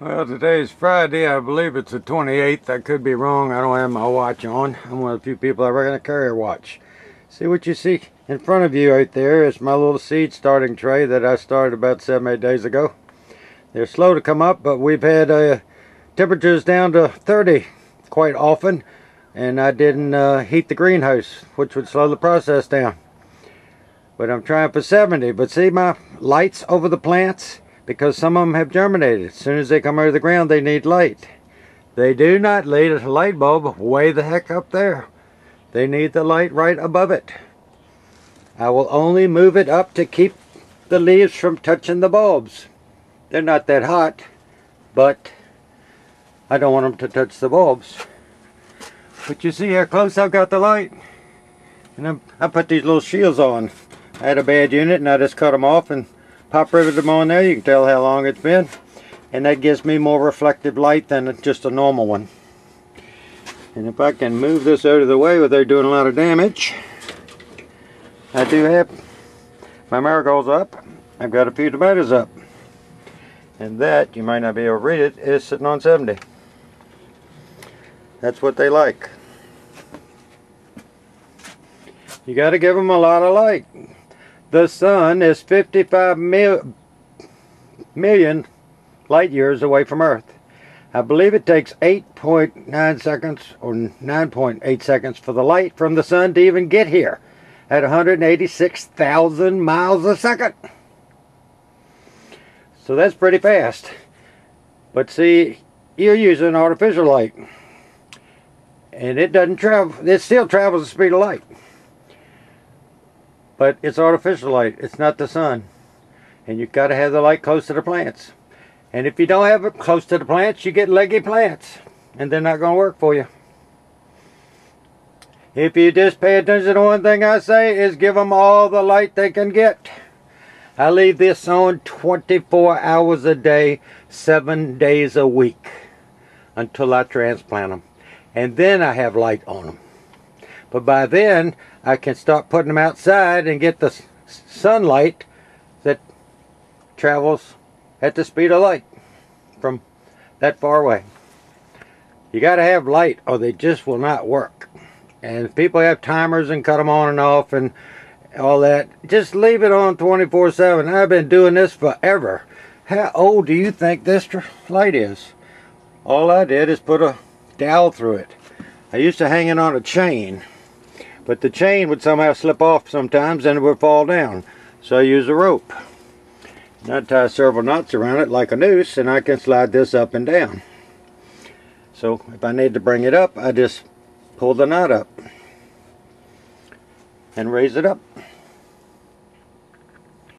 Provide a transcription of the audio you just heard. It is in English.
Well, today is Friday. I believe it's the 28th. I could be wrong. I don't have my watch on. I'm one of the few people that reckon I carry a watch. See what you see in front of you right there is my little seed starting tray that I started about 7-8 days ago. They're slow to come up, but we've had temperatures down to 30 quite often, and I didn't heat the greenhouse, which would slow the process down. But I'm trying for 70. But see my lights over the plants? Because some of them have germinated. As soon as they come out of the ground, they need light. They do not need a light bulb way the heck up there. They need the light right above it. I will only move it up to keep the leaves from touching the bulbs. They're not that hot, but I don't want them to touch the bulbs. But you see how close I've got the light? And I put these little shields on. I had a bad unit and I just cut them off and pop riveted them on there. You can tell how long it's been, and that gives me more reflective light than just a normal one. And if I can move this out of the way without doing a lot of damage, I do have my marigolds up. I've got a few tomatoes up, and that, you might not be able to read it, is sitting on 70. That's what they like. You got to give them a lot of light. The sun is 55 million light years away from Earth. I believe it takes 8.9 seconds or 9.8 seconds for the light from the sun to even get here at 186,000 miles a second. So that's pretty fast. But see, you're using artificial light, and it doesn't travel. It still travels the speed of light. But it's artificial light. It's not the sun. And you've got to have the light close to the plants. And if you don't have it close to the plants, you get leggy plants. And they're not going to work for you. If you just pay attention to one thing I say is give them all the light they can get. I leave this on 24 hours a day, 7 days a week, until I transplant them. And then I have light on them. But by then, I can start putting them outside and get the sunlight that travels at the speed of light from that far away. You got to have light or they just will not work. And if people have timers and cut them on and off and all that, just leave it on 24/7. I've been doing this forever. How old do you think this light is? All I did is put a dowel through it. I used to hang it on a chain, but the chain would somehow slip off sometimes and it would fall down. So I use a rope. And I tie several knots around it like a noose, and I can slide this up and down. So if I need to bring it up, I just pull the knot up and raise it up.